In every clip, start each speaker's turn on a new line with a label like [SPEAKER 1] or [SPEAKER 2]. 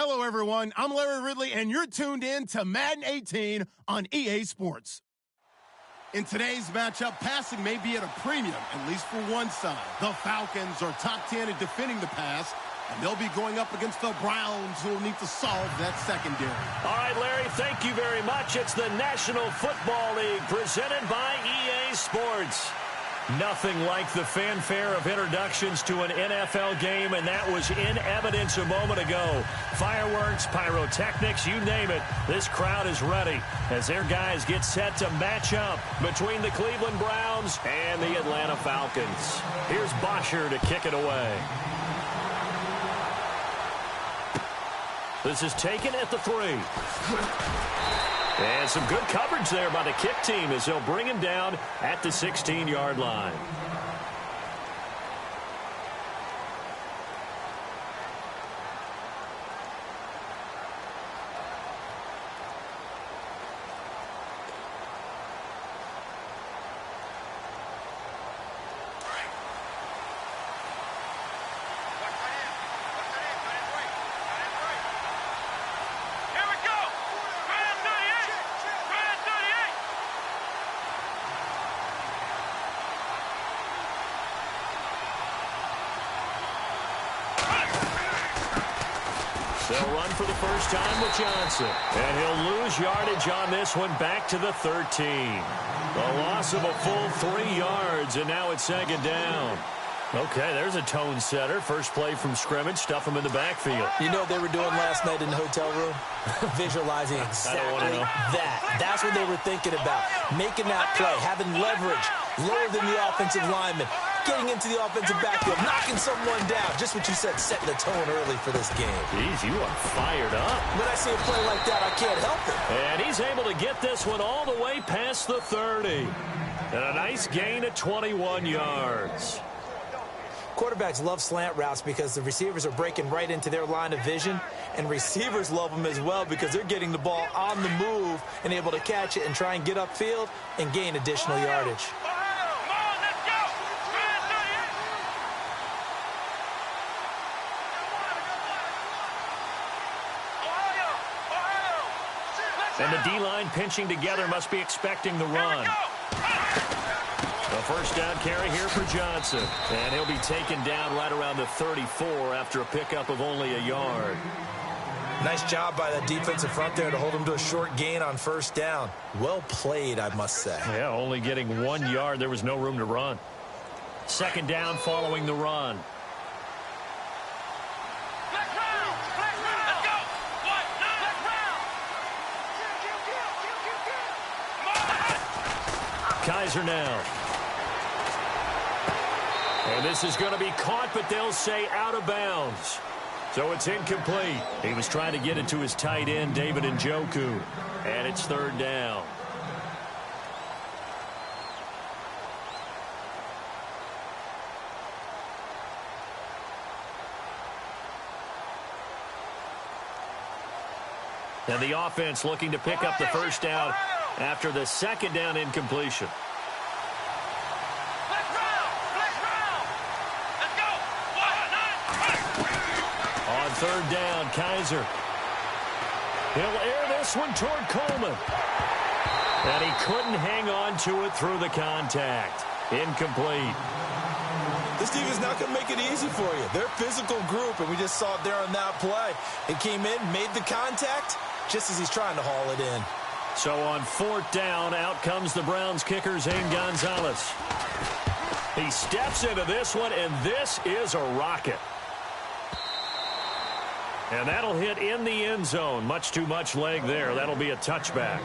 [SPEAKER 1] Hello, everyone. I'm Larry Ridley, and you're tuned in to Madden 18 on EA Sports. In today's matchup, passing may be at a premium, at least for one side. The Falcons are top 10 at defending the pass, and they'll be going up against the Browns, who will need to solve that secondary.
[SPEAKER 2] All right, Larry, thank you very much. It's the National Football League presented by EA Sports. Nothing like the fanfare of introductions to an NFL game, and that was in evidence a moment ago. Fireworks, pyrotechnics, you name it. This crowd is ready as their guys get set to match up between the Cleveland Browns and the Atlanta Falcons. Here's Bosher to kick it away. This is taken at the 3. And some good coverage there by the kick team as they'll bring him down at the 16-yard line. They'll run for the first time with Johnson. And he'll lose yardage on this one back to the 13. A loss of a full 3 yards, and now it's second down. Okay, there's a tone setter. First play from scrimmage, stuff him in the backfield.
[SPEAKER 3] You know what they were doing last night in the hotel room? Visualizing exactly that. That's what they were thinking about. Making that play, having leverage, lower than the offensive lineman, getting into the offensive backfield, knocking someone down. Just what you said, setting the tone early for this game.
[SPEAKER 2] Jeez, you are fired up.
[SPEAKER 3] When I see a play like that, I can't help it.
[SPEAKER 2] And he's able to get this one all the way past the 30. And a nice gain of 21 yards.
[SPEAKER 3] Quarterbacks love slant routes because the receivers are breaking right into their line of vision, and receivers love them as well because they're getting the ball on the move and able to catch it and try and get upfield and gain additional yardage.
[SPEAKER 2] And the D-line pinching together must be expecting the run. A first down carry here for Johnson. And he'll be taken down right around the 34 after a pickup of only a yard.
[SPEAKER 3] Nice job by that defensive front there to hold him to a short gain on first down. Well played, I must say.
[SPEAKER 2] Yeah, only getting 1 yard. There was no room to run. Second down following the run. Kaiser now. And this is going to be caught, but they'll say out of bounds. So it's incomplete. He was trying to get it to his tight end, David Njoku. And it's third down. And the offense looking to pick up the first down after the second down incompletion. On third down, Kaiser. He'll air this one toward Coleman. And he couldn't hang on to it through the contact. Incomplete.
[SPEAKER 3] This team is not going to make it easy for you. They're a physical group, and we just saw it there on that play. It came in, made the contact, just as he's trying to haul it in.
[SPEAKER 2] So on fourth down, out comes the Browns kicker, Zane Gonzalez. He steps into this one, and this is a rocket. And that'll hit in the end zone. Much too much leg there. That'll be a touchback.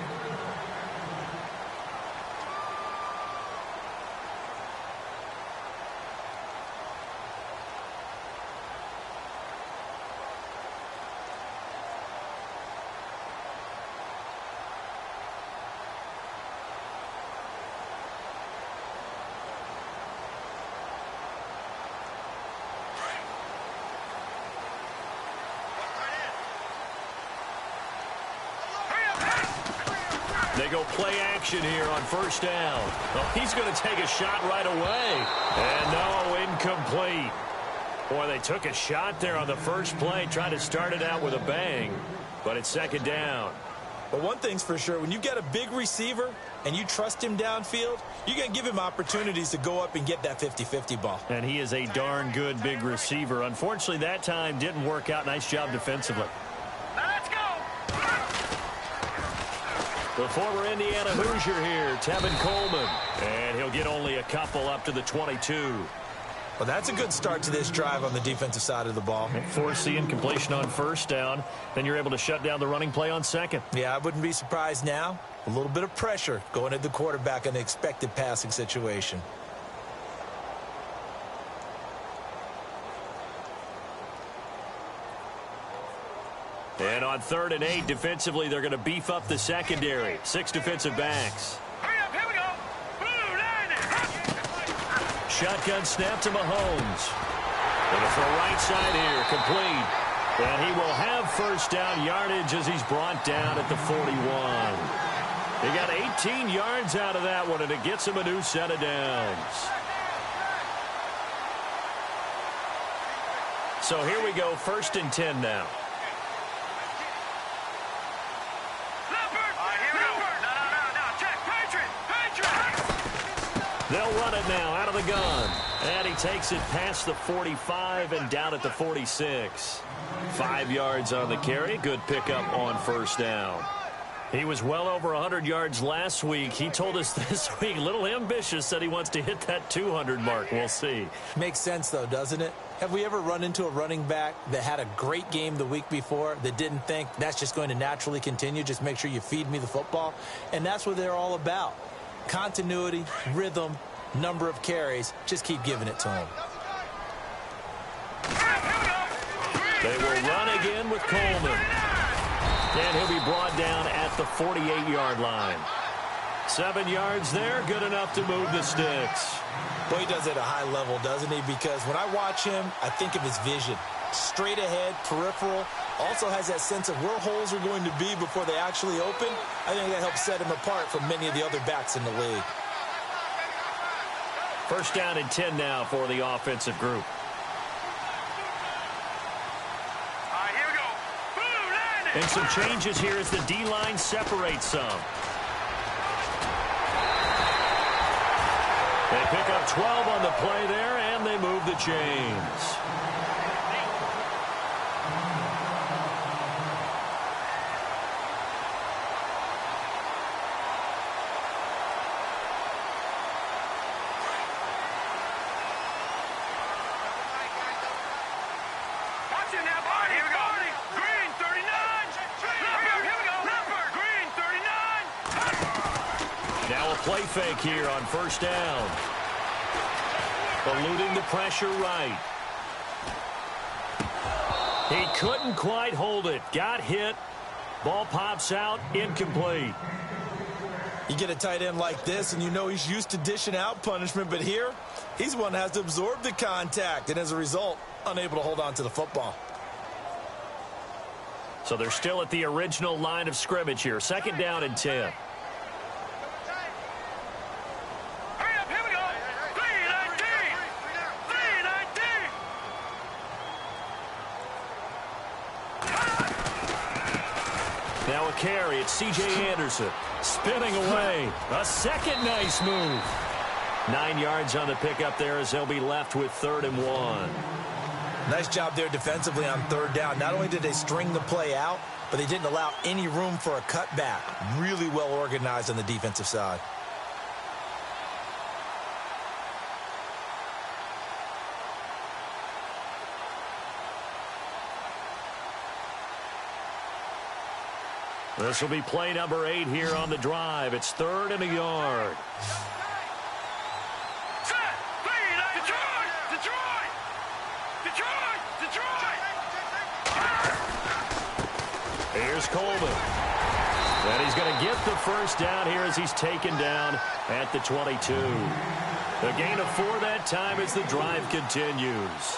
[SPEAKER 2] They go play action here on first down. Oh, he's going to take a shot right away. And no, incomplete. Boy, they took a shot there on the first play, trying to start it out with a bang, but it's second down.
[SPEAKER 3] But one thing's for sure, when you've got a big receiver and you trust him downfield, you're going to give him opportunities to go up and get that 50-50 ball.
[SPEAKER 2] And he is a darn good big receiver. Unfortunately, that time didn't work out. Nice job defensively.
[SPEAKER 4] Now let's go.
[SPEAKER 2] The former Indiana Hoosier here, Tevin Coleman. And he'll get only a couple up to the 22.
[SPEAKER 3] Well, that's a good start to this drive on the defensive side of the ball.
[SPEAKER 2] Force the incompletion on first down. Then you're able to shut down the running play on second.
[SPEAKER 3] Yeah, I wouldn't be surprised now. A little bit of pressure going at the quarterback in an expected passing situation.
[SPEAKER 2] And on 3rd and 8, defensively, they're going to beef up the secondary. 6 defensive backs.
[SPEAKER 4] Hurry up, here we go. Blue line.
[SPEAKER 2] Shotgun snap to Mahomes. Going to throw right side here, complete. And he will have first down yardage as he's brought down at the 41. He got 18 yards out of that one, and it gets him a new set of downs. So here we go, 1st and 10 now. They'll run it now out of the gun. And he takes it past the 45 and down at the 46. 5 yards on the carry. Good pickup on first down. He was well over 100 yards last week. He told us this week, a little ambitious, said he wants to hit that 200 mark. We'll see.
[SPEAKER 3] Makes sense, though, doesn't it? Have we ever run into a running back that had a great game the week before that didn't think that's just going to naturally continue? Just make sure you feed me the football. And that's what they're all about. Continuity, rhythm, number of carries. Just keep giving it to him.
[SPEAKER 2] They will run again with Coleman. And he'll be brought down at the 48-yard line. 7 yards there, good enough to move the sticks.
[SPEAKER 3] Boy, he does it at a high level, doesn't he? Because when I watch him, I think of his vision. Straight ahead, peripheral. Also has that sense of where holes are going to be before they actually open. I think that helps set him apart from many of the other backs in the league.
[SPEAKER 2] First down and 10 now for the offensive group.
[SPEAKER 4] Here we go. Blue line.
[SPEAKER 2] And some changes here as the D-line separates some. They pick up 12 on the play there, and they move the chains. Play fake here on first down. Eluding the pressure right. He couldn't quite hold it. Got hit. Ball pops out. Incomplete.
[SPEAKER 3] You get a tight end like this, and you know he's used to dishing out punishment, but here, he's the one that has to absorb the contact, and as a result, unable to hold on to the football.
[SPEAKER 2] So they're still at the original line of scrimmage here. Second down and 10. Now a carry. It's C.J. Anderson. Spinning away. A second nice move. 9 yards on the pickup there as they'll be left with 3rd and 1.
[SPEAKER 3] Nice job there defensively on 3rd down. Not only did they string the play out, but they didn't allow any room for a cutback. Really well organized on the defensive side.
[SPEAKER 2] This will be play number 8 here on the drive. It's 3rd and a yard. Here's Coleman. And he's going to get the first down here as he's taken down at the 22. A gain of 4 that time as the drive continues.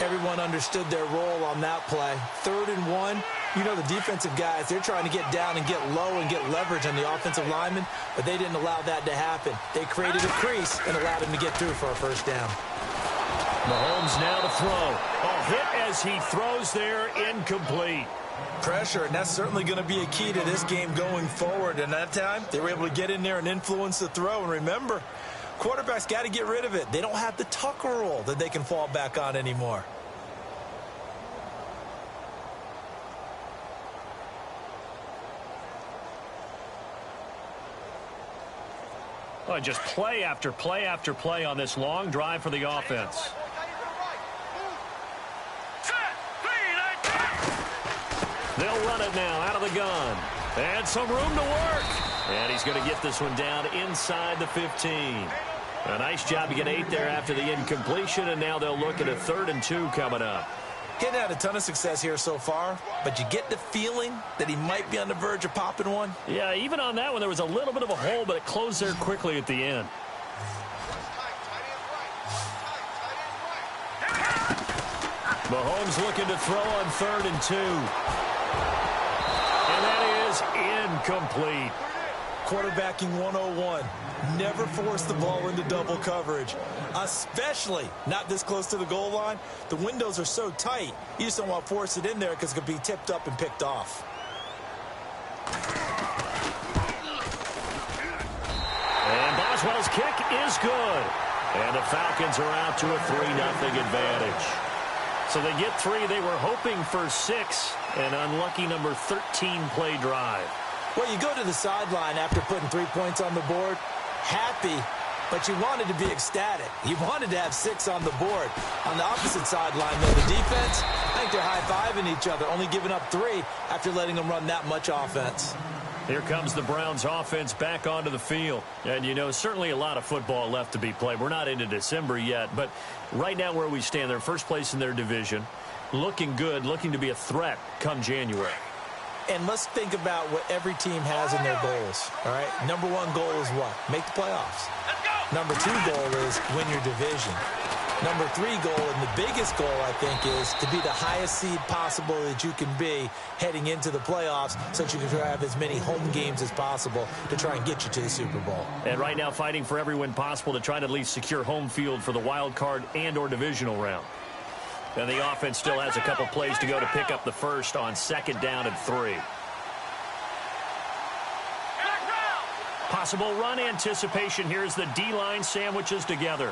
[SPEAKER 3] Everyone understood their role on that play. 3rd and 1. You know the defensive guys, they're trying to get down and get low and get leverage on the offensive lineman, but they didn't allow that to happen. They created a crease and allowed him to get through for a first down.
[SPEAKER 2] Mahomes now to throw. A hit as he throws there, incomplete.
[SPEAKER 3] Pressure, and that's certainly going to be a key to this game going forward. And that time, they were able to get in there and influence the throw. And remember, quarterbacks got to get rid of it. They don't have the Tucker rule that they can fall back on anymore.
[SPEAKER 2] Well, just play after play after play on this long drive for the offense. They'll run it now out of the gun. And some room to work. And he's going to get this one down inside the 15. A nice job to get 8 there after the incompletion, and now they'll look at a 3rd and 2 coming up.
[SPEAKER 3] Getting had a ton of success here so far, but you get the feeling that he might be on the verge of popping one.
[SPEAKER 2] Yeah, even on that one, there was a little bit of a hole, but it closed there quickly at the end. Mahomes looking to throw on 3rd and 2. And that is incomplete.
[SPEAKER 3] Quarterbacking 101. Never force the ball into double coverage, especially not this close to the goal line. The windows are so tight, you just don't want to force it in there because it could be tipped up and picked off.
[SPEAKER 2] And Boswell's kick is good. And the Falcons are out to a 3-0 advantage. So they get 3. They were hoping for 6. An unlucky number 13 play drive.
[SPEAKER 3] Well, you go to the sideline after putting 3 points on the board, happy, but you wanted to be ecstatic. You wanted to have 6 on the board. On the opposite sideline, though, the defense, I think they're high-fiving each other, only giving up 3 after letting them run that much offense.
[SPEAKER 2] Here comes the Browns offense back onto the field. And, you know, certainly a lot of football left to be played. We're not into December yet, but right now where we stand, they're first place in their division, looking good, looking to be a threat come January.
[SPEAKER 3] And let's think about what every team has in their goals, all right? Number 1 goal is what? Make the playoffs. Number 2 goal is win your division. Number 3 goal, and the biggest goal, I think, is to be the highest seed possible that you can be heading into the playoffs so that you can have as many home games as possible to try and get you to the Super Bowl.
[SPEAKER 2] And right now fighting for every win possible to try to at least secure home field for the wild card and or divisional round. And the offense still has a couple plays to go to pick up the first on 2nd down and 3. Possible run anticipation. Here's the D-line sandwiches together.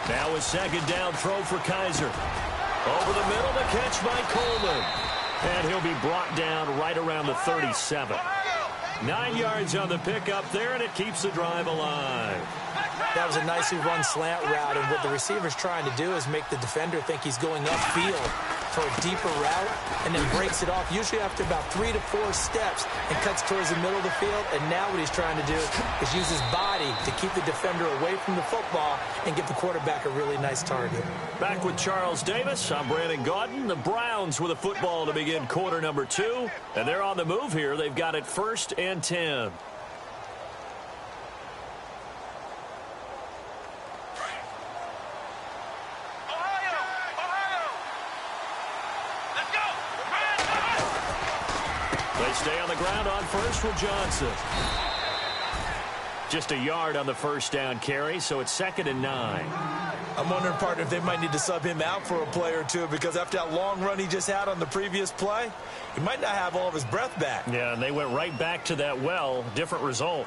[SPEAKER 2] Now a 2nd down throw for Kaiser. Over the middle, the catch by Coleman. And he'll be brought down right around the 37. 9 yards on the pickup there, and it keeps the drive alive.
[SPEAKER 3] That was a nicely run slant route, and what the receiver's trying to do is make the defender think he's going upfield for a deeper route, and then breaks it off, usually after about 3 to 4 steps, and cuts towards the middle of the field. And now what he's trying to do is use his body to keep the defender away from the football and give the quarterback a really nice target.
[SPEAKER 2] Back with Charles Davis, I'm Brandon Gaudin. The Browns with a football to begin quarter number 2, and they're on the move here. They've got it 1st and 10. They stay on the ground on first with Johnson. Just a yard on the 1st down carry, so it's 2nd and 9.
[SPEAKER 3] I'm wondering, partner, if they might need to sub him out for a play or two, because after that long run he just had on the previous play, he might not have all of his breath back.
[SPEAKER 2] Yeah, and they went right back to that well. Different result.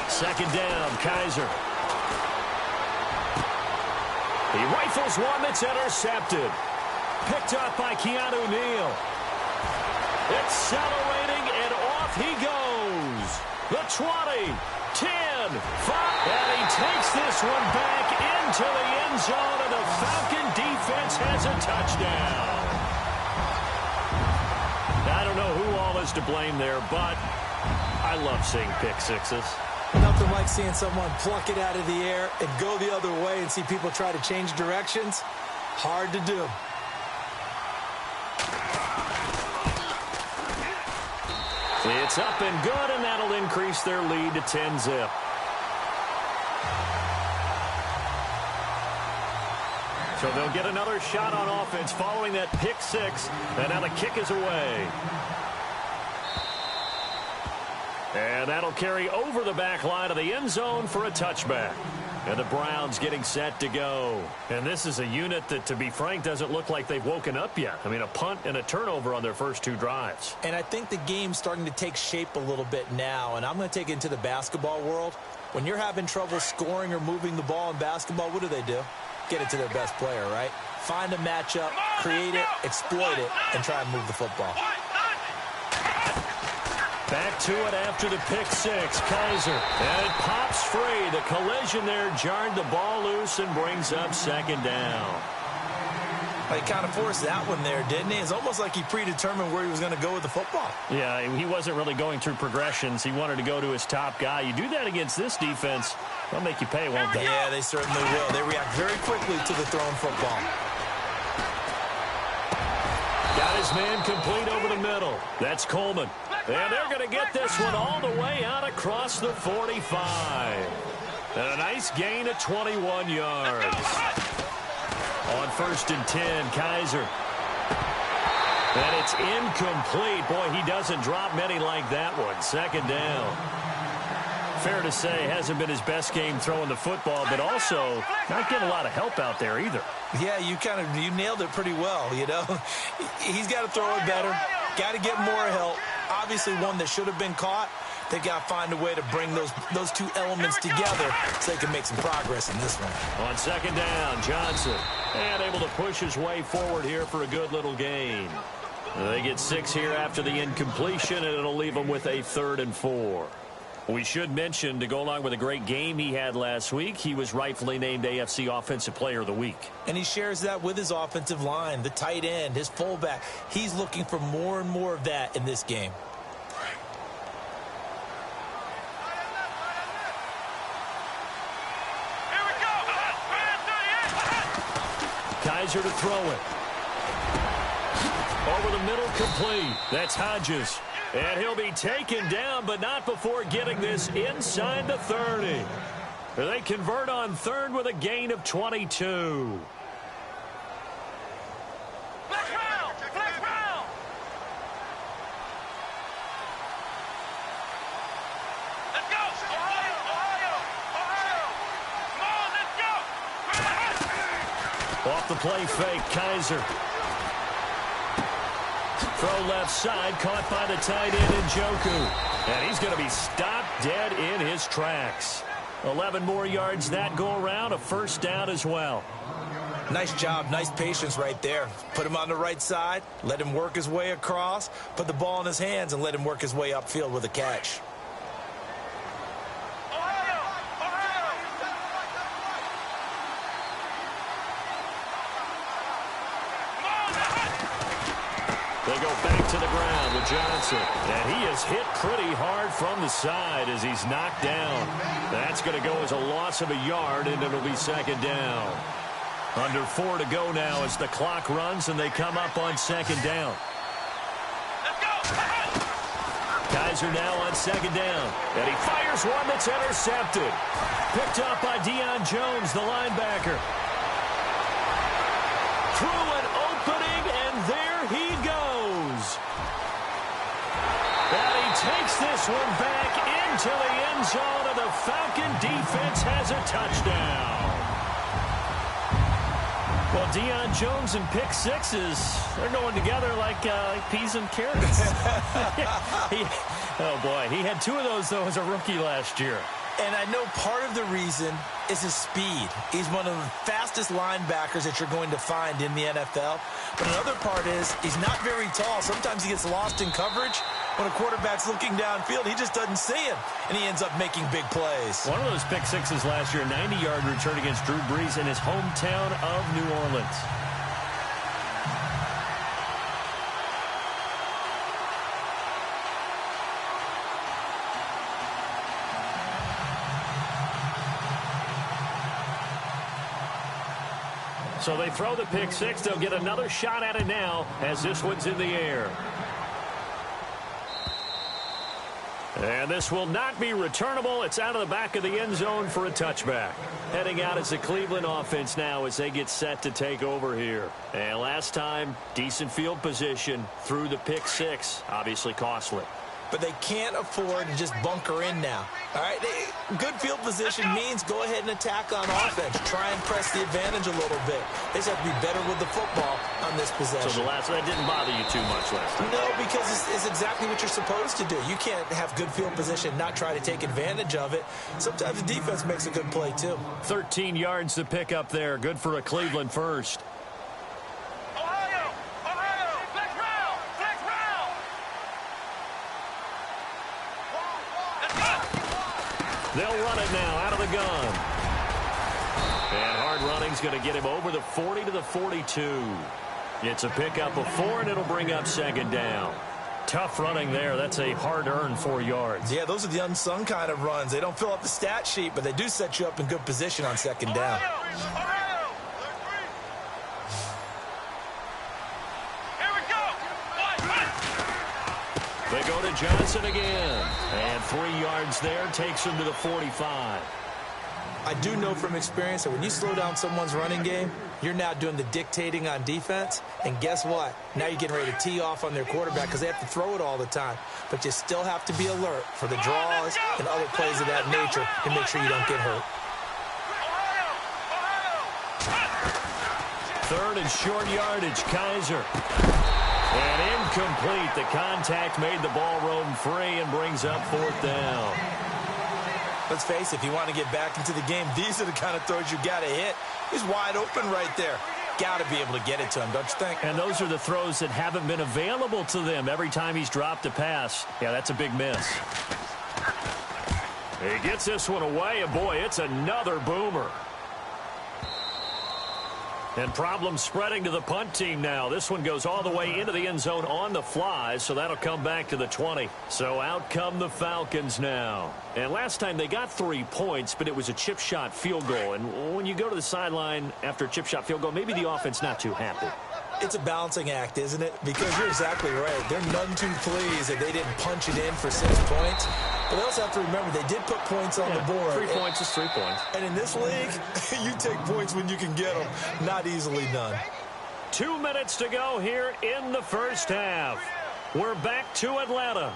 [SPEAKER 2] Second down, Kaiser. He rifles one that's intercepted. Picked up by Keanu Neal. Accelerating, and off he goes. The 20, 10, 5. And he takes this one back into the end zone, and the Falcon defense has a touchdown. I don't know who all is to blame there, but I love seeing pick sixes.
[SPEAKER 3] Nothing like seeing someone pluck it out of the air and go the other way and see people try to change directions. Hard to do.
[SPEAKER 2] It's up and good, and that'll increase their lead to 10-zip. So they'll get another shot on offense following that pick six. And now the kick is away. And that'll carry over the back line of the end zone for a touchback. And the Browns getting set to go. And this is a unit that, to be frank, doesn't look like they've woken up yet. I mean, a punt and a turnover on their first two drives.
[SPEAKER 3] And I think the game's starting to take shape a little bit now. And I'm going to take it into the basketball world. When you're having trouble scoring or moving the ball in basketball, what do? Get it to their best player, right? Find a matchup, create it, exploit it, and try and move the football.
[SPEAKER 2] Back to it after the pick six. Kaiser. And it pops free. The collision there jarred the ball loose and brings up second down.
[SPEAKER 3] He kind of forced that one there, didn't he? It's almost like he predetermined where he was going to go with the football.
[SPEAKER 2] Yeah, he wasn't really going through progressions. He wanted to go to his top guy. You do that against this defense, they'll make you pay, won't they?
[SPEAKER 3] Yeah, they certainly will. They react very quickly to the thrown football.
[SPEAKER 2] Got his man complete over the middle. That's Coleman. And they're going to get this one all the way out across the 45. And a nice gain of 21 yards. On 1st and 10, Kaiser. And it's incomplete. Boy, he doesn't drop many like that one. Second down. Fair to say, hasn't been his best game throwing the football, but also not getting a lot of help out there either.
[SPEAKER 3] Yeah, you nailed it pretty well, you know. He's got to throw it better. Got to get more help. Obviously one that should have been caught. They got to find a way to bring those two elements together so they can make some progress in this one.
[SPEAKER 2] On second down, Johnson. And able to push his way forward here for a good little gain. They get 6 here after the incompletion, and it'll leave them with a 3rd and 4. We should mention, to go along with a great game he had last week, he was rightfully named AFC Offensive Player of the Week.
[SPEAKER 3] And he shares that with his offensive line, the tight end, his fullback. He's looking for more and more of that in this game.
[SPEAKER 2] Kaiser to throw it. Over the middle, complete. That's Hodges. And he'll be taken down, but not before getting this inside the 30. They convert on 3rd with a gain of 22. Off the play fake, Kaiser. Throw left side, caught by the tight end Njoku. And he's going to be stopped dead in his tracks. 11 more yards that go around, a 1st down as well.
[SPEAKER 3] Nice job, nice patience right there. Put him on the right side, let him work his way across, put the ball in his hands, and let him work his way upfield with a catch.
[SPEAKER 2] They go back to the ground with Johnson. And he is hit pretty hard from the side as he's knocked down. That's going to go as a loss of a yard, and it'll be 2nd down. Under 4 to go now as the clock runs, and they come up on 2nd down. Kaiser now on 2nd down. And he fires one that's intercepted. Picked up by Deion Jones, the linebacker. Through an opening, and there he goes. And he takes this one back into the end zone, and the Falcon defense has a touchdown. Well, Deion Jones and pick sixes, they're going together like peas and carrots. Oh, boy. He had 2 of those, though, as a rookie last year.
[SPEAKER 3] And I know part of the reason is his speed. He's one of the fastest linebackers that you're going to find in the NFL. But another part is he's not very tall. Sometimes he gets lost in coverage. When a quarterback's looking downfield, he just doesn't see him, and he ends up making big plays.
[SPEAKER 2] One of those pick sixes last year, 90-yard return against Drew Brees in his hometown of New Orleans. So they throw the pick six. They'll get another shot at it now as this one's in the air. And this will not be returnable. It's out of the back of the end zone for a touchback. Heading out as the Cleveland offense now as they get set to take over here. And last time, decent field position through the pick six. Obviously costly.
[SPEAKER 3] But they can't afford to just bunker in now. All right, good field position means go ahead and attack on offense. Try and press the advantage a little bit. They just have to be better with the football on this possession.
[SPEAKER 2] So that didn't bother you too much last time?
[SPEAKER 3] No, because it's exactly what you're supposed to do. You can't have good field position and not try to take advantage of it. Sometimes the defense makes a good play, too.
[SPEAKER 2] 13 yards to pick up there. Good for a Cleveland first. They'll run it now out of the gun. And hard running's going to get him over the 40 to the 42. It's a pickup of 4, and it'll bring up second down. Tough running there. That's a hard-earned 4 yards.
[SPEAKER 3] Yeah, those are the unsung kind of runs. They don't fill up the stat sheet, but they do set you up in good position on second down. They
[SPEAKER 2] go to Johnson again. And 3 yards there takes him to the 45.
[SPEAKER 3] I do know from experience that when you slow down someone's running game, you're now doing the dictating on defense. And guess what? Now you're getting ready to tee off on their quarterback because they have to throw it all the time. But you still have to be alert for the draws and other plays of that nature to make sure you don't get hurt.
[SPEAKER 2] Third and short yardage, Kaiser. And incomplete. The contact made the ball roam free and brings up fourth down.
[SPEAKER 3] Let's face it, if you want to get back into the game, these are the kind of throws you got to hit. He's wide open right there. Got to be able to get it to him, don't you think?
[SPEAKER 2] And those are the throws that haven't been available to them every time he's dropped a pass. Yeah, that's a big miss. He gets this one away, and boy, it's another boomer. And problems spreading to the punt team now. This one goes all the way into the end zone on the fly, so that'll come back to the 20. So out come the Falcons now. And last time they got 3 points, but it was a chip shot field goal. And when you go to the sideline after a chip shot field goal, maybe the offense not too happy.
[SPEAKER 3] It's a balancing act, isn't it? Because you're exactly right. They're none too pleased that they didn't punch it in for 6 points. But they also have to remember they did put points on the board.
[SPEAKER 2] 3 points is 3 points.
[SPEAKER 3] And in this league, you take points when you can get them. Not easily done.
[SPEAKER 2] 2 minutes to go here in the first half. We're back to Atlanta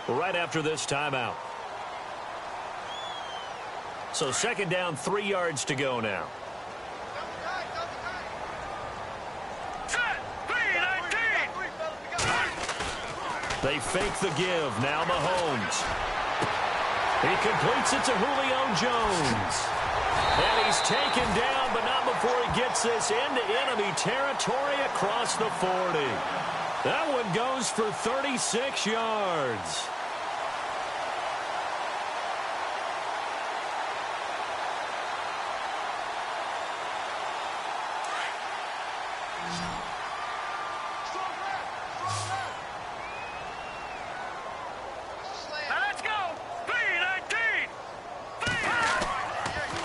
[SPEAKER 2] right after this timeout. So second down, 3 yards to go now. They fake the give. Now Mahomes. He completes it to Julio Jones. And he's taken down, but not before he gets this into enemy territory across the 40. That one goes for 36 yards.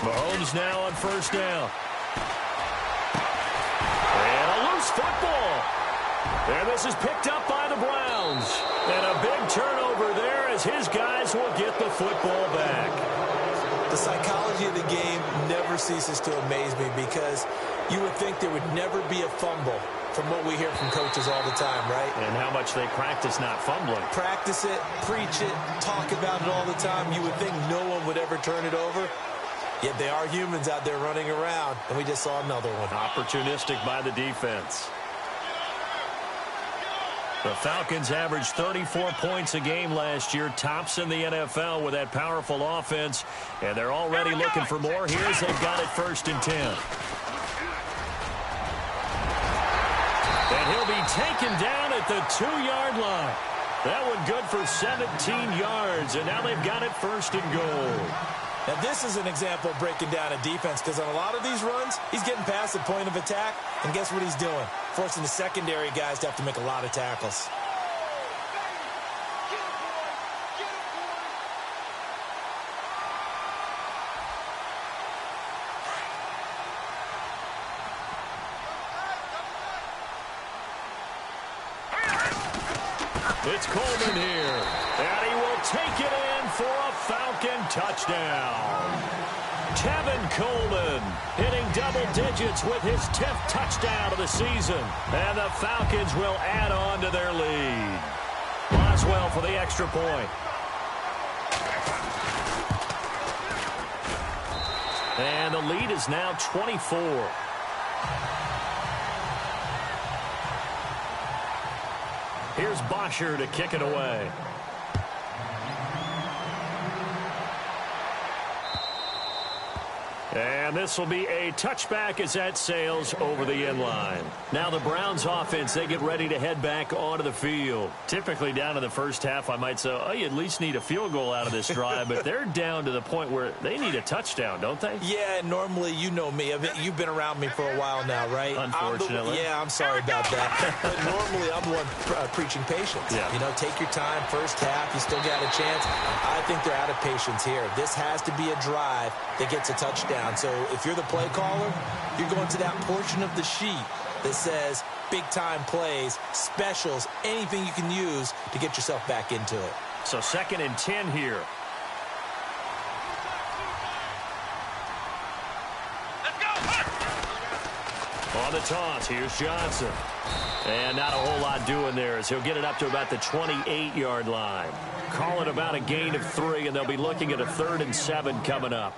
[SPEAKER 2] Mahomes now on first down. And a loose football. And this is picked up by the Browns. And a big turnover there as his guys will get the football back.
[SPEAKER 3] The psychology of the game never ceases to amaze me because you would think there would never be a fumble from what we hear from coaches all the time, right?
[SPEAKER 2] And how much they practice not fumbling.
[SPEAKER 3] Practice it, preach it, talk about it all the time. You would think no one would ever turn it over. Yet they are humans out there running around, and we just saw another one.
[SPEAKER 2] Opportunistic by the defense. The Falcons averaged 34 points a game last year, tops in the NFL with that powerful offense, and they're already looking for more. Here's they've got it 1st and 10. And he'll be taken down at the 2-yard line. That one good for 17 yards, and now they've got it 1st and goal.
[SPEAKER 3] Now, this is an example of breaking down a defense because on a lot of these runs, he's getting past the point of attack, and guess what he's doing? Forcing the secondary guys to have to make a lot of tackles.
[SPEAKER 2] It's Coleman here, and he will take it in. Falcon touchdown. Tevin Coleman hitting double digits with his 10th touchdown of the season. And the Falcons will add on to their lead. Boswell for the extra point. And the lead is now 24. Here's Bosher to kick it away. And this will be a touchback as that sails over the end line. Now the Browns offense, they get ready to head back onto the field. Typically down in the first half, I might say, oh, you at least need a field goal out of this drive. But they're down to the point where they need a touchdown, don't they?
[SPEAKER 3] Yeah, normally, you know me. You've been around me for a while now, right?
[SPEAKER 2] Unfortunately.
[SPEAKER 3] I'm sorry about that. But normally, I'm the one preaching patience.
[SPEAKER 2] Yeah.
[SPEAKER 3] You know, take your time. First half, you still got a chance. I think they're out of patience here. This has to be a drive that gets a touchdown. So if you're the play caller, you're going to that portion of the sheet that says big-time plays, specials, anything you can use to get yourself back into it.
[SPEAKER 2] So 2nd and 10 here.
[SPEAKER 4] Let's go.
[SPEAKER 2] On the toss, here's Johnson. And not a whole lot doing there as he'll get it up to about the 28-yard line. Call it about a gain of 3, and they'll be looking at a 3rd and 7 coming up.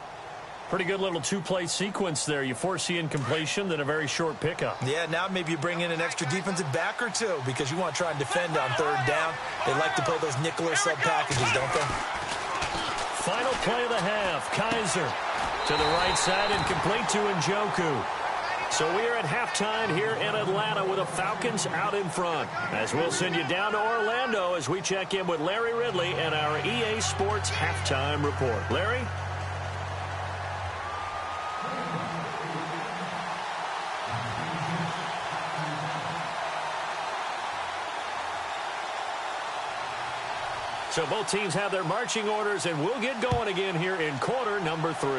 [SPEAKER 2] Pretty good little two-play sequence there. You foresee incompletion, then a very short pickup.
[SPEAKER 3] Yeah, now maybe you bring in an extra defensive back or two because you want to try and defend on 3rd down. They like to play those nickel or sub packages, don't they?
[SPEAKER 2] Final play of the half. Kaiser to the right side and complete to Njoku. So we are at halftime here in Atlanta with the Falcons out in front. As we'll send you down to Orlando as we check in with Larry Ridley and our EA Sports halftime report. Larry? So both teams have their marching orders, and we'll get going again here in quarter number 3.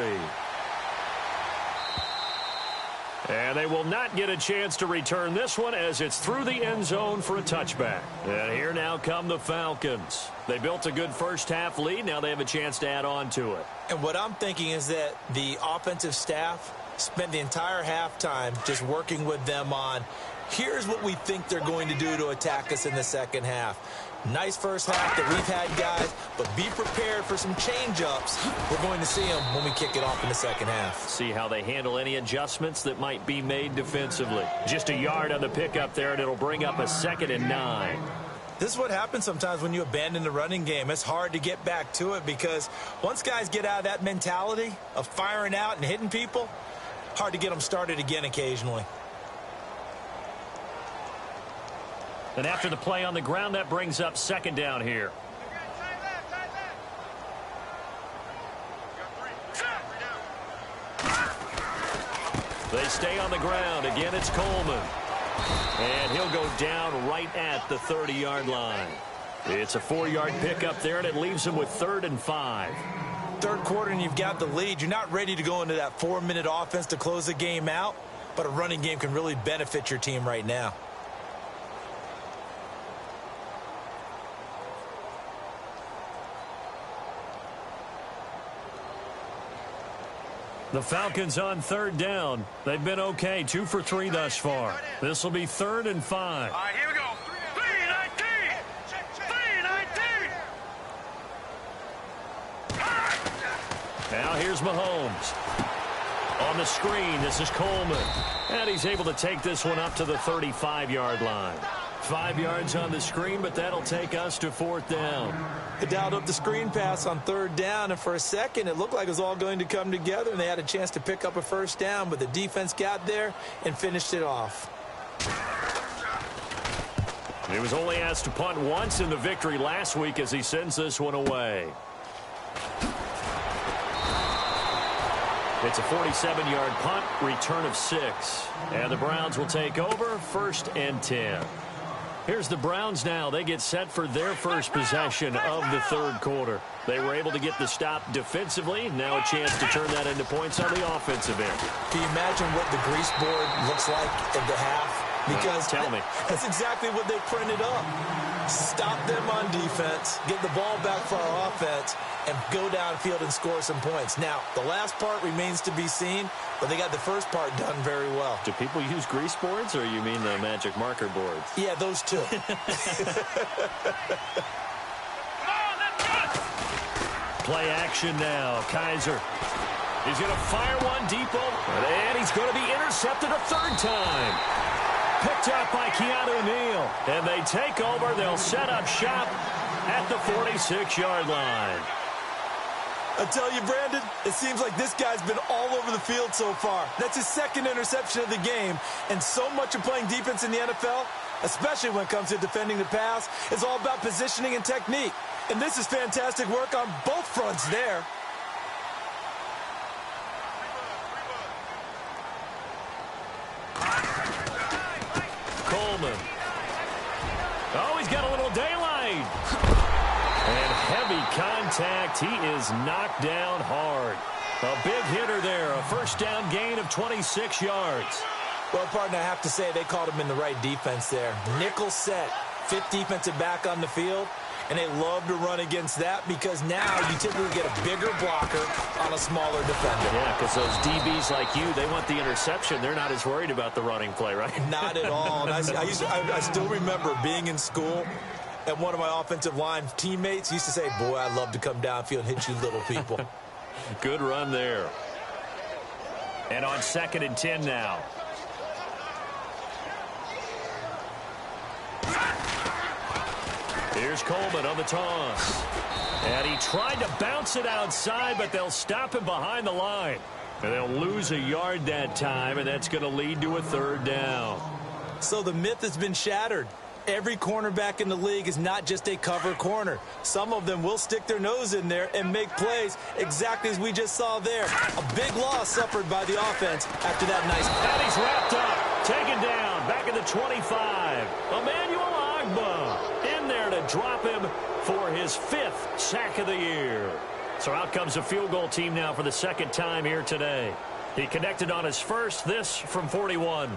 [SPEAKER 2] And they will not get a chance to return this one as it's through the end zone for a touchback. And here now come the Falcons. They built a good first half lead. Now they have a chance to add on to it.
[SPEAKER 3] And what I'm thinking is that the offensive staff spent the entire halftime just working with them on, here's what we think they're going to do to attack us in the second half. Nice first half that we've had, guys, but be prepared for some change-ups. We're going to see them when we kick it off in the second half.
[SPEAKER 2] See how they handle any adjustments that might be made defensively. Just a yard on the pickup there, and it'll bring up a 2nd and 9.
[SPEAKER 3] This is what happens sometimes when you abandon the running game. It's hard to get back to it because once guys get out of that mentality of firing out and hitting people, hard to get them started again occasionally.
[SPEAKER 2] And after the play on the ground, that brings up 2nd down here. They stay on the ground. Again, it's Coleman. And he'll go down right at the 30-yard line. It's a 4-yard pickup there, and it leaves him with 3rd and 5.
[SPEAKER 3] Third quarter, and you've got the lead. You're not ready to go into that 4-minute offense to close the game out, but a running game can really benefit your team right now.
[SPEAKER 2] The Falcons on 3rd down. They've been okay, 2 for 3 thus far. This will be 3rd and 5.
[SPEAKER 4] All right, here we go. 3-19. 3-19.
[SPEAKER 2] Now here's Mahomes. On the screen, this is Coleman. And he's able to take this one up to the 35-yard line. 5 yards on the screen, but that'll take us to 4th down.
[SPEAKER 3] They dialed up the screen pass on 3rd down, and for a second, it looked like it was all going to come together, and they had a chance to pick up a 1st down, but the defense got there and finished it off.
[SPEAKER 2] He was only asked to punt once in the victory last week as he sends this one away. It's a 47-yard punt, return of 6. And the Browns will take over, 1st and 10. Here's the Browns now. They get set for their first possession of the 3rd quarter. They were able to get the stop defensively. Now a chance to turn that into points on the offensive end.
[SPEAKER 3] Can you imagine what the grease board looks like at the half? Because
[SPEAKER 2] tell me.
[SPEAKER 3] That's exactly what they printed up. Stop them on defense, get the ball back for our offense, and go downfield and score some points. Now, the last part remains to be seen, but they got the first part done very well.
[SPEAKER 2] Do people use grease boards, or you mean the magic marker boards?
[SPEAKER 3] Yeah, those two.
[SPEAKER 2] Play action now. Kaiser. He's going to fire one deep over, and he's going to be intercepted a third time. Picked up by Keanu Neal. And they take over. They'll set up shop at the 46-yard line.
[SPEAKER 3] I tell you, Brandon, it seems like this guy's been all over the field so far. That's his second interception of the game. And so much of playing defense in the NFL, especially when it comes to defending the pass, is all about positioning and technique. And this is fantastic work on both fronts there.
[SPEAKER 2] Coleman. Oh, he's got a little daylight. And heavy contact. He is knocked down hard. A big hitter there. A first down gain of 26 yards.
[SPEAKER 3] Well, partner, I have to say they called him in the right defense there. Nickel set. Fifth defensive back on the field. And they love to run against that because now you typically get a bigger blocker on a smaller defender.
[SPEAKER 2] Yeah, because those DBs like you, they want the interception. They're not as worried about the running play, right?
[SPEAKER 3] Not at all. And I still remember being in school, and one of my offensive line teammates used to say, boy, I'd love to come downfield and hit you little people.
[SPEAKER 2] Good run there. And on 2nd and 10 now. Here's Coleman on the toss. And he tried to bounce it outside, but they'll stop him behind the line. And they'll lose a yard that time, and that's going to lead to a third down.
[SPEAKER 3] So the myth has been shattered. Every cornerback in the league is not just a cover corner. Some of them will stick their nose in there and make plays exactly as we just saw there. A big loss suffered by the offense after that nice pass.
[SPEAKER 2] And he's wrapped up, taken down, back at the 25. Emmanuel Ogbah in there to drop him for his 5th sack of the year. So out comes a field goal team now for the 2nd time here today. He connected on his first, this from 41.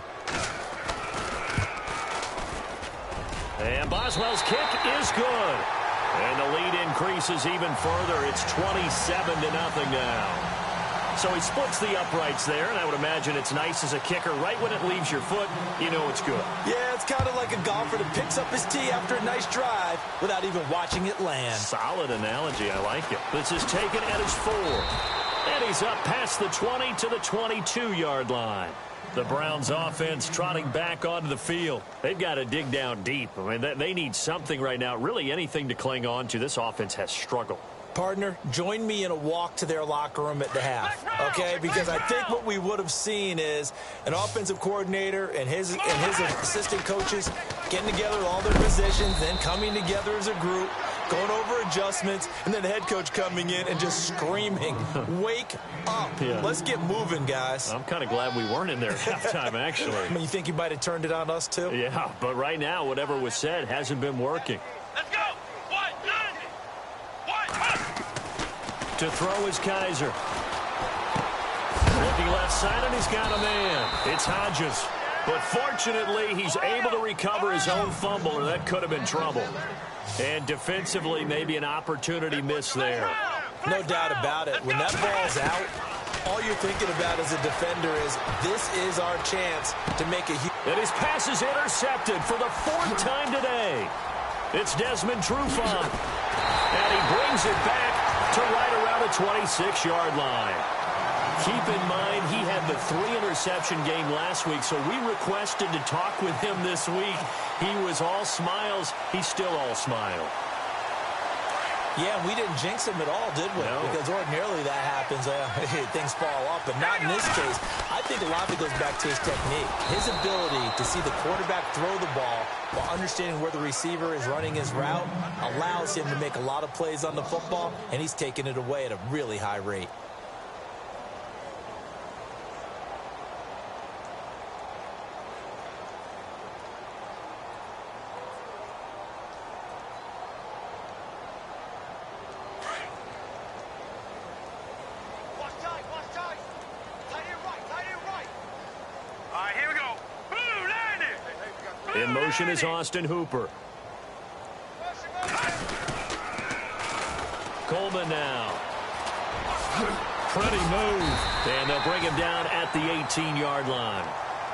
[SPEAKER 2] And Boswell's kick is good. And the lead increases even further. It's 27-0 now. So he splits the uprights there, and I would imagine it's nice as a kicker. Right when it leaves your foot, you know it's good.
[SPEAKER 3] Yeah, it's kind of like a golfer that picks up his tee after a nice drive without even watching it land.
[SPEAKER 2] Solid analogy. I like it. This is taken at his 4. And he's up past the 20 to the 22-yard line. The Browns offense trotting back onto the field. They've got to dig down deep. I mean, they need something right now, really anything to cling on to. This offense has struggled.
[SPEAKER 3] Partner, join me in a walk to their locker room at the half, okay? Because I think what we would have seen is an offensive coordinator and his assistant coaches getting together with all their positions, then coming together as a group, going over adjustments, and then the head coach coming in and just screaming, wake up. Yeah. Let's get moving, guys.
[SPEAKER 2] I'm kind of glad we weren't in there at halftime, actually.
[SPEAKER 3] I mean, you think you might have turned it on us, too?
[SPEAKER 2] Yeah, but right now, whatever was said hasn't been working.
[SPEAKER 4] Let's go.
[SPEAKER 2] To throw is Kaiser. Looking left side, and he's got a man. It's Hodges. But fortunately, he's able to recover his own fumble, or that could have been trouble. And defensively, maybe an opportunity miss there.
[SPEAKER 3] No doubt about it. When that ball's out, all you're thinking about as a defender is, this is our chance to make a huge...
[SPEAKER 2] And his pass is intercepted for the 4th time today. It's Desmond Trufant. And he brings it back to right around the 26-yard line. Keep in mind, he had the 3-interception game last week, so we requested to talk with him this week. He was all smiles. He's still all smile.
[SPEAKER 3] Yeah, we didn't jinx him at all, did we?
[SPEAKER 2] No.
[SPEAKER 3] Because ordinarily that happens. Things fall off, but not in this case. I think a lot of it goes back to his technique. His ability to see the quarterback throw the ball while understanding where the receiver is running his route allows him to make a lot of plays on the football, and he's taking it away at a really high rate.
[SPEAKER 2] In motion is Austin Hooper. Coleman now. Pretty move. And they'll bring him down at the 18-yard line.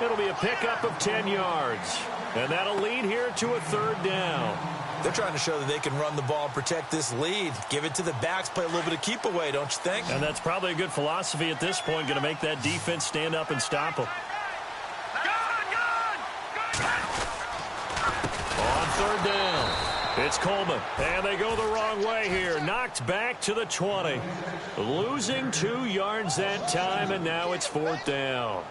[SPEAKER 2] It'll be a pickup of 10 yards. And that'll lead here to a third down.
[SPEAKER 3] They're trying to show that they can run the ball and protect this lead. Give it to the backs, play a little bit of keep away, don't you think?
[SPEAKER 2] And that's probably a good philosophy at this point, going to make that defense stand up and stop them. On third down, it's Coleman. And they go the wrong way here. Knocked back to the 20. Losing 2 yards that time, and now it's fourth down.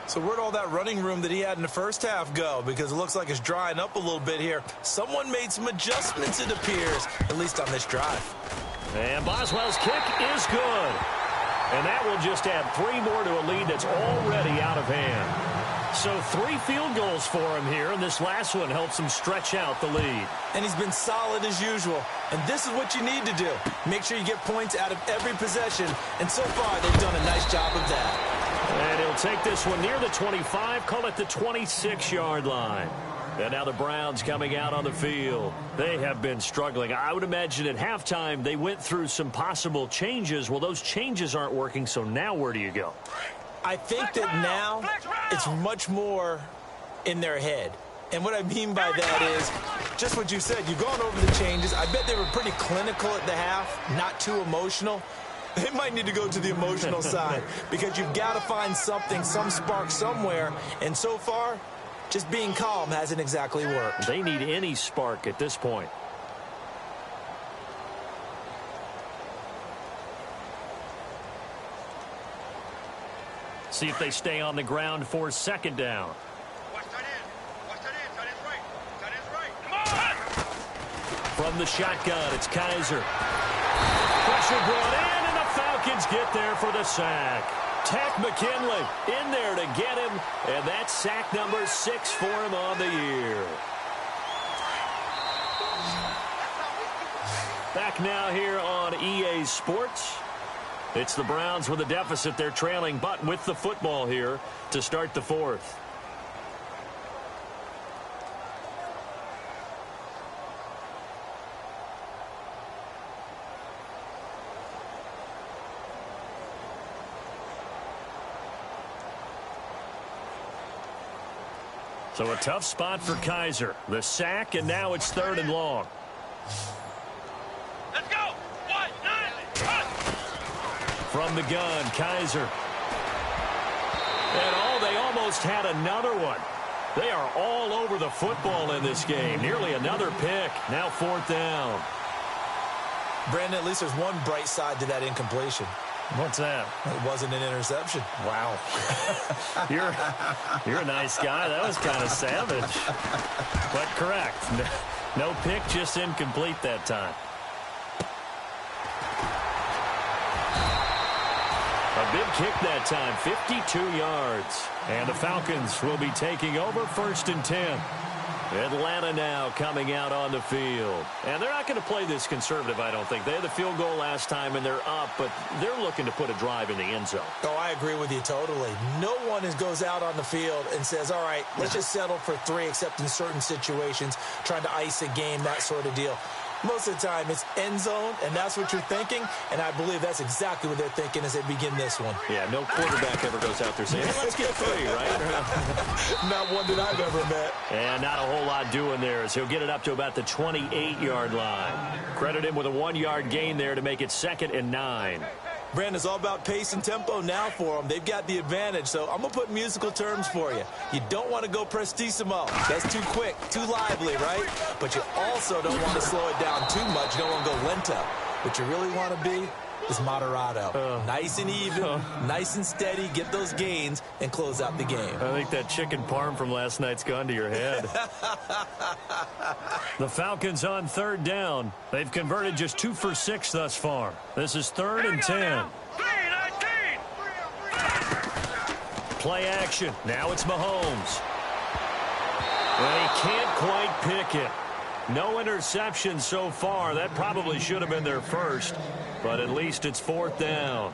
[SPEAKER 3] So where'd all that running room that he had in the first half go? Because it looks like it's drying up a little bit here. Someone made some adjustments, it appears, at least on this drive.
[SPEAKER 2] And Boswell's kick is good. And that will just add 3 more to a lead that's already out of hand. So 3 field goals for him here, and this last one helps him stretch out the lead.
[SPEAKER 3] And he's been solid as usual. And this is what you need to do. Make sure you get points out of every possession. And so far, they've done a nice job of that.
[SPEAKER 2] And he'll take this one near the 25, call it the 26-yard line. And now the Browns coming out on the field. They have been struggling. I would imagine at halftime they went through some possible changes. Well, those changes aren't working, so now where do you go?
[SPEAKER 3] I think that now it's much more in their head. And what I mean by that is just what you said. You've gone over the changes. I bet they were pretty clinical at the half, not too emotional. They might need to go to the emotional side because you've got to find something, some spark somewhere. And so far, just being calm hasn't exactly worked.
[SPEAKER 2] They need any spark at this point. See if they stay on the ground for second down. From the shotgun, it's Kaiser. Pressure brought in, and the Falcons get there for the sack. Tack McKinley in there to get him, and that's sack number 6 for him on the year. Back now here on EA Sports. It's the Browns with a deficit. They're trailing, but with the football here to start the fourth. So a tough spot for Kaiser. The sack, and now it's 3rd and long.
[SPEAKER 4] Let's go! 1, 9,
[SPEAKER 2] From the gun, Kaiser. And they almost had another one. They are all over the football in this game. Nearly another pick. Now 4th down.
[SPEAKER 3] Brandon, at least there's one bright side to that incompletion.
[SPEAKER 2] What's that?
[SPEAKER 3] It wasn't an interception.
[SPEAKER 2] Wow. You're a nice guy. That was kind of savage. But correct. No pick, just incomplete that time. A big kick that time, 52 yards. And the Falcons will be taking over 1st and 10. Atlanta now coming out on the field. And they're not going to play this conservative, I don't think. They had the field goal last time, and they're up, but they're looking to put a drive in the end zone.
[SPEAKER 3] Oh, I agree with you totally. No one goes out on the field and says, all right, let's just settle for 3, except in certain situations, trying to ice a game, that sort of deal. Most of the time, it's end zone, and that's what you're thinking, and I believe that's exactly what they're thinking as they begin this one.
[SPEAKER 2] Yeah, no quarterback ever goes out there saying, hey, let's get 3, right?
[SPEAKER 3] Not one that I've ever met.
[SPEAKER 2] And not a whole lot doing there as he'll get it up to about the 28-yard line. Credit him with a 1-yard gain there to make it 2nd and 9.
[SPEAKER 3] Brandon, it's all about pace and tempo now for them. They've got the advantage, so I'm going to put musical terms for you. You don't want to go prestissimo. That's too quick, too lively, right? But you also don't want to slow it down too much. You don't want to go lento. What you really want to be is moderato. Nice and even, nice and steady, get those gains, and close out the game.
[SPEAKER 2] I think that chicken parm from last night's gone to your head. The Falcons on 3rd down. They've converted just 2 for 6 thus far. This is 3rd and 10. Play action. Now it's Mahomes. And he can't quite pick it. No interception so far. That probably should have been their first, but at least it's 4th down.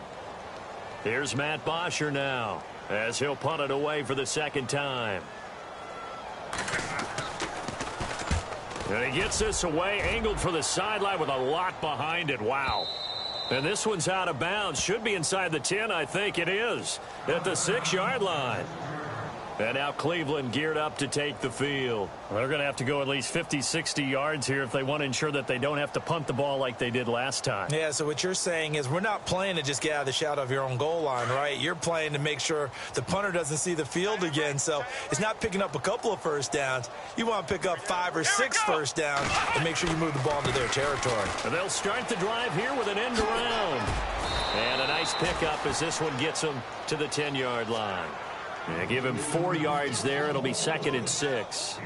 [SPEAKER 2] Here's Matt Bosher now as he'll punt it away for the 2nd time. And he gets this away, angled for the sideline with a lot behind it. Wow. And this one's out of bounds. Should be inside the 10, I think it is, at the 6-yard line. And now Cleveland geared up to take the field. They're going to have to go at least 50, 60 yards here if they want to ensure that they don't have to punt the ball like they did last time.
[SPEAKER 3] Yeah, so what you're saying is we're not playing to just get out of the shadow of your own goal line, right? You're playing to make sure the punter doesn't see the field again. So it's not picking up a couple of first downs. You want to pick up 5 or 6 first downs and make sure you move the ball into their territory.
[SPEAKER 2] And they'll start the drive here with an end around. And a nice pickup as this one gets them to the 10-yard line. Yeah, give him 4 yards there. It'll be 2nd and 6.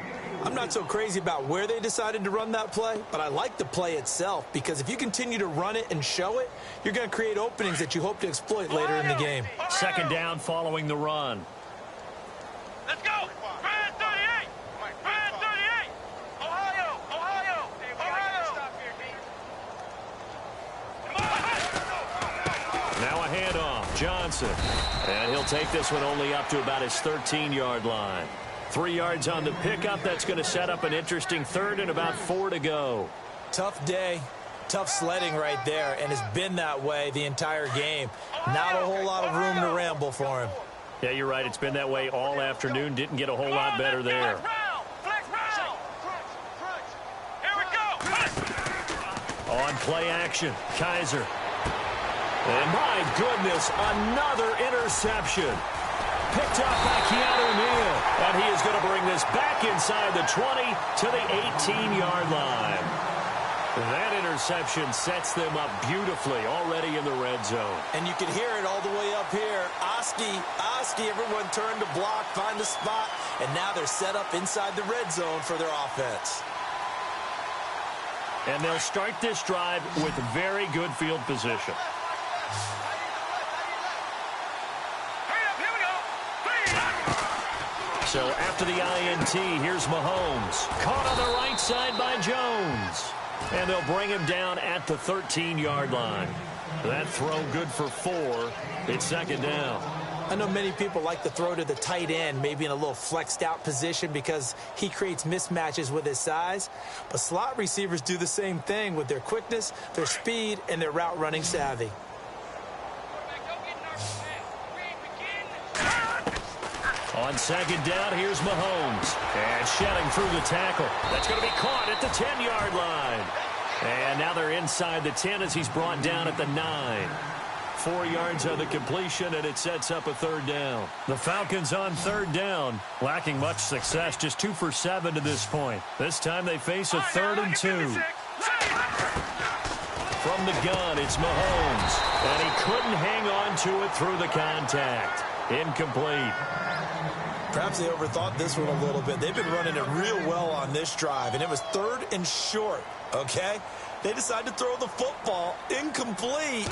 [SPEAKER 3] I'm not so crazy about where they decided to run that play, but I like the play itself because if you continue to run it and show it, you're going to create openings that you hope to exploit later in the game.
[SPEAKER 2] 2nd down following the run.
[SPEAKER 4] Let's go. Brand 38. Brand 38. Ohio. Ohio. Ohio.
[SPEAKER 2] Now a handoff. Johnson. And he'll take this one only up to about his 13-yard line. 3 yards on the pickup. That's going to set up an interesting 3rd and about 4 to go.
[SPEAKER 3] Tough day. Tough sledding right there, and it's been that way the entire game. Not a whole lot of room to ramble for him.
[SPEAKER 2] Yeah, you're right. It's been that way all afternoon. Didn't get a whole lot better there.
[SPEAKER 4] Here we go.
[SPEAKER 2] On play action, Kaiser. And my goodness, another interception. Picked up by Keanu Neal. And he is going to bring this back inside the 20 to the 18-yard line. That interception sets them up beautifully already in the red zone.
[SPEAKER 3] And you can hear it all the way up here. Oski, everyone turned to block, find the spot, and now they're set up inside the red zone for their offense.
[SPEAKER 2] And they'll start this drive with very good field position. So after the INT, here's Mahomes. Caught on the right side by Jones. And they'll bring him down at the 13-yard line. That throw good for 4. It's 2nd down.
[SPEAKER 3] I know many people like to throw to the tight end, maybe in a little flexed out position because he creates mismatches with his size. But slot receivers do the same thing with their quickness, their speed, and their route running savvy.
[SPEAKER 2] On 2nd down, here's Mahomes. And shedding through the tackle. That's going to be caught at the 10-yard line. And now they're inside the 10 as he's brought down at the 9. 4 yards on the completion, and it sets up a 3rd down. The Falcons on 3rd down, lacking much success, just 2 for 7 to this point. This time they face a 3rd and 2. From the gun, it's Mahomes. And he couldn't hang on to it through the contact. Incomplete.
[SPEAKER 3] Perhaps they overthought this one a little bit. They've been running it real well on this drive, and it was 3rd and short, okay? They decided to throw the football incomplete.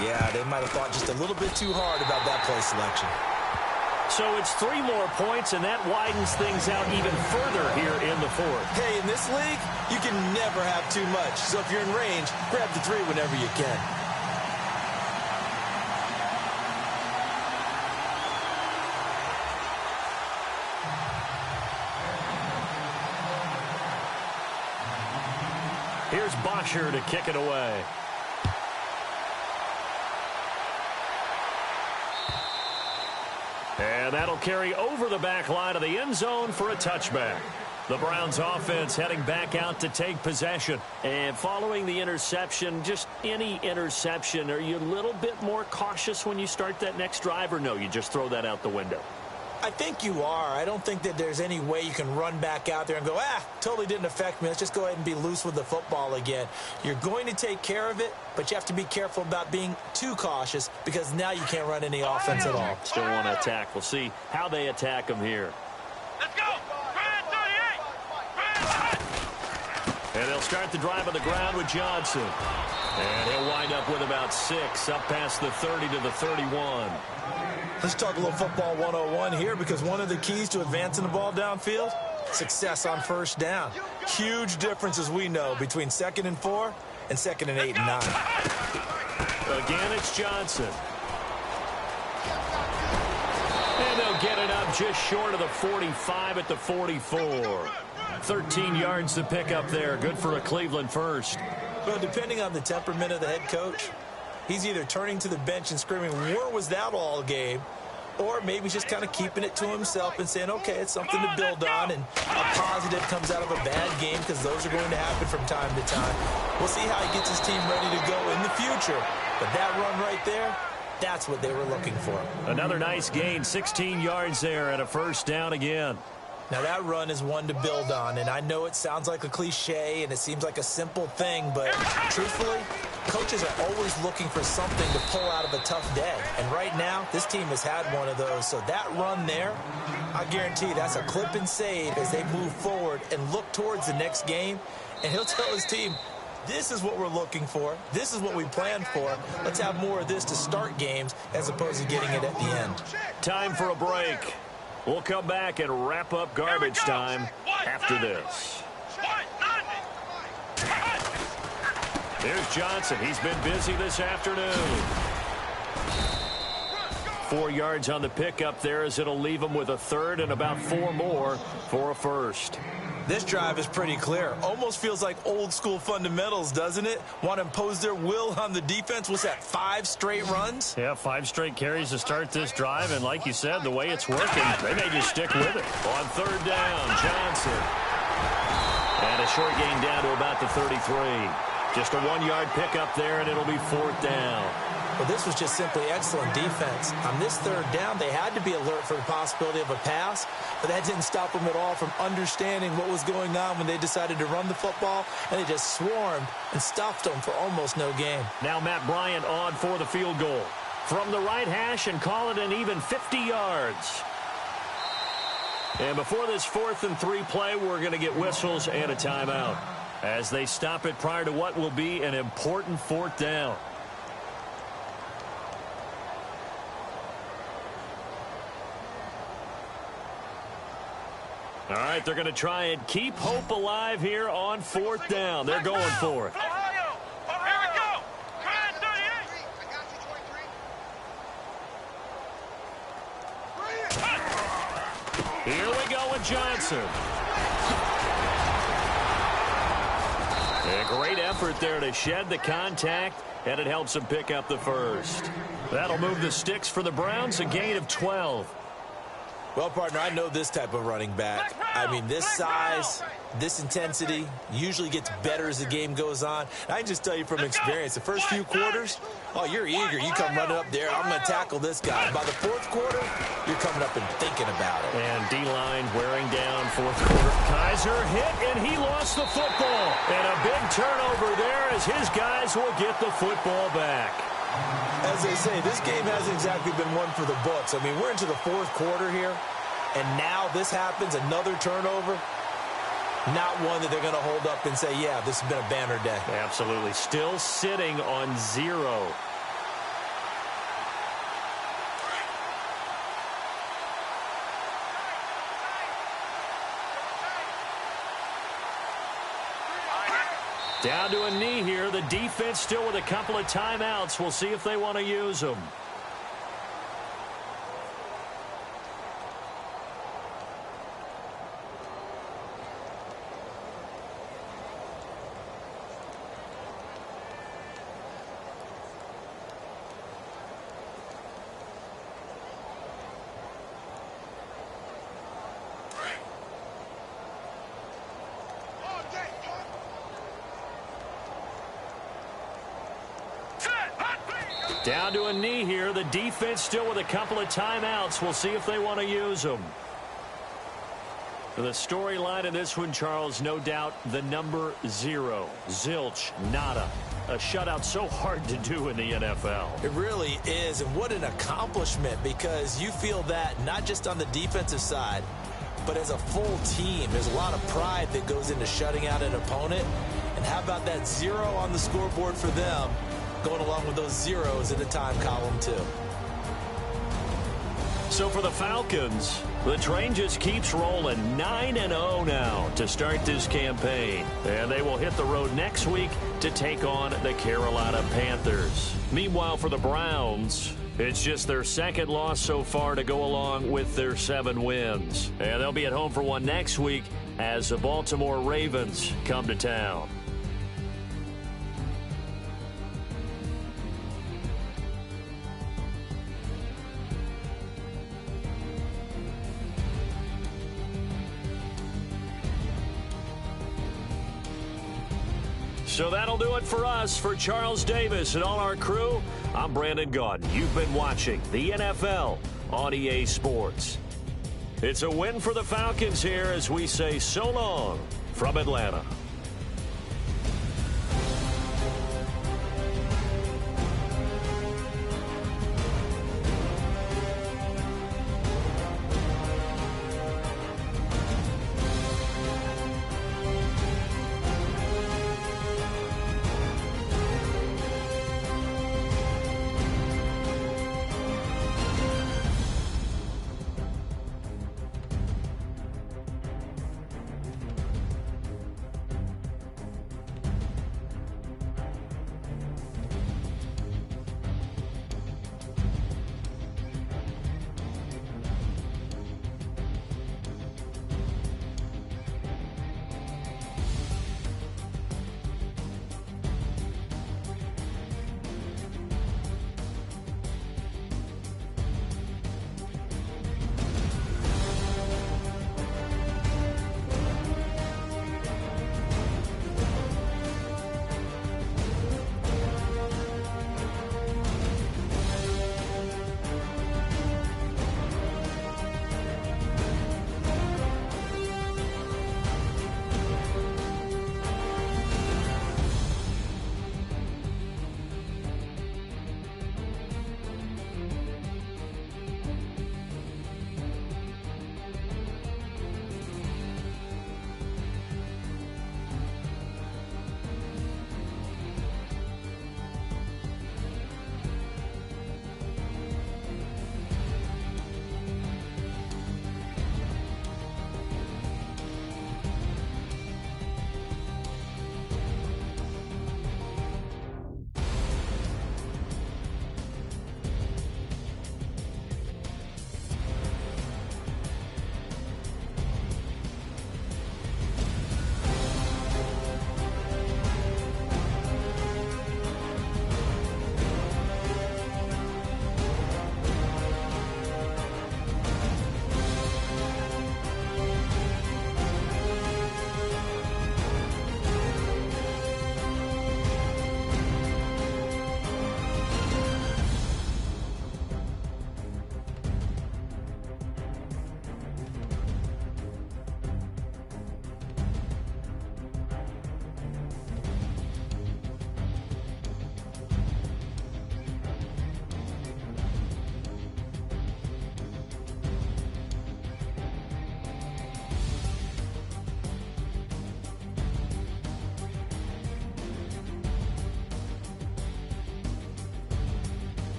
[SPEAKER 3] Yeah, they might have thought just a little bit too hard about that play selection.
[SPEAKER 2] So it's 3 more points, and that widens things out even further here in the 4th.
[SPEAKER 3] Hey, in this league, you can never have too much. So if you're in range, grab the 3 whenever you can.
[SPEAKER 2] Here's Bosher to kick it away. And that'll carry over the back line of the end zone for a touchback. The Browns offense heading back out to take possession. And following the interception, just any interception, are you a little bit more cautious when you start that next drive, or no, you just throw that out the window?
[SPEAKER 3] I think you are. I don't think that there's any way you can run back out there and go, totally didn't affect me. Let's just go ahead and be loose with the football again. You're going to take care of it, but you have to be careful about being too cautious because now you can't run any offense at all.
[SPEAKER 2] Still want to attack. We'll see how they attack them here.
[SPEAKER 4] Let's go. Brand 38.
[SPEAKER 2] And they'll start the drive on the ground with Johnson. And he'll wind up with about 6 up past the 30 to the 31.
[SPEAKER 3] Let's talk a little football 101 here because one of the keys to advancing the ball downfield, success on 1st down. Huge difference, as we know, between 2nd and 4 and 2nd and 8 and 9.
[SPEAKER 2] Again, it's Johnson. And they'll get it up just short of the 45 at the 44. 13 yards to pick up there. Good for a Cleveland first.
[SPEAKER 3] Well, depending on the temperament of the head coach, he's either turning to the bench and screaming, "Where was that all game?" Or maybe he's just kind of keeping it to himself and saying, okay, it's something to build on, and a positive comes out of a bad game, because those are going to happen from time to time. We'll see how he gets his team ready to go in the future. But that run right there, that's what they were looking for.
[SPEAKER 2] Another nice gain, 16 yards there, and a first down again.
[SPEAKER 3] Now, that run is one to build on, and I know it sounds like a cliche and it seems like a simple thing, but truthfully, coaches are always looking for something to pull out of a tough day. And right now, this team has had one of those. So that run there, I guarantee that's a clip and save as they move forward and look towards the next game. And he'll tell his team, this is what we're looking for. This is what we planned for. Let's have more of this to start games as opposed to getting it at the end.
[SPEAKER 2] Time for a break. We'll come back and wrap up garbage time after this. Here's Johnson. He's been busy this afternoon. 4 yards on the pickup there, as it'll leave him with a third and about 4 more for a first.
[SPEAKER 3] This drive is pretty clear. Almost feels like old school fundamentals, doesn't it? Want to impose their will on the defense. What's that, 5 straight runs?
[SPEAKER 2] Yeah, 5 straight carries to start this drive. And like you said, the way it's working, they may just stick with it. On third down, Johnson. And a short gain down to about the 33. Just a 1-yard pickup there, and it'll be 4th down.
[SPEAKER 3] Well, this was just simply excellent defense. On this third down, they had to be alert for the possibility of a pass, but that didn't stop them at all from understanding what was going on when they decided to run the football, and they just swarmed and stuffed them for almost no gain.
[SPEAKER 2] Now Matt Bryant on for the field goal. From the right hash, and call it an even 50 yards. And before this 4th and 3 play, we're going to get whistles and a timeout as they stop it prior to what will be an important 4th down. All right, they're going to try and keep hope alive here on 4th down. They're going for it.
[SPEAKER 4] Ohio! Here we go! Command 38!
[SPEAKER 2] Here we go with Johnson. A great effort there to shed the contact, and it helps him pick up the first. That'll move the sticks for the Browns, a gain of 12.
[SPEAKER 3] Well, partner, I know this type of running back. I mean, this size, this intensity usually gets better as the game goes on. And I can just tell you from experience, the first few quarters, oh, you're eager. You come running up there, I'm going to tackle this guy. By the 4th quarter, you're coming up and thinking about it.
[SPEAKER 2] And D-line wearing down 4th quarter. Kaiser hit, and he lost the football. And a big turnover there as his guys will get the football back.
[SPEAKER 3] As they say, this game hasn't exactly been one for the books. I mean, we're into the 4th quarter here, and now this happens, another turnover. Not one that they're going to hold up and say, yeah, this has been a banner day.
[SPEAKER 2] Absolutely. Still sitting on 0. Down to a knee here. The defense still with a couple of timeouts. We'll see if they want to use them. Down to a knee here. The defense still with a couple of timeouts. We'll see if they want to use them. The storyline in this one, Charles, no doubt the number 0. Zilch, nada. A shutout so hard to do in the NFL.
[SPEAKER 3] It really is, and what an accomplishment, because you feel that not just on the defensive side, but as a full team. There's a lot of pride that goes into shutting out an opponent. And how about that 0 on the scoreboard for them, going along with those zeros in the time column too.
[SPEAKER 2] So for the Falcons, the train just keeps rolling. 9-0 now to start this campaign. And they will hit the road next week to take on the Carolina Panthers. Meanwhile, for the Browns, it's just their 2nd loss so far to go along with their 7 wins. And they'll be at home for one next week as the Baltimore Ravens come to town. So that'll do it for us. For Charles Davis and all our crew, I'm Brandon Gaudin. You've been watching the NFL on EA Sports. It's a win for the Falcons here as we say so long from Atlanta.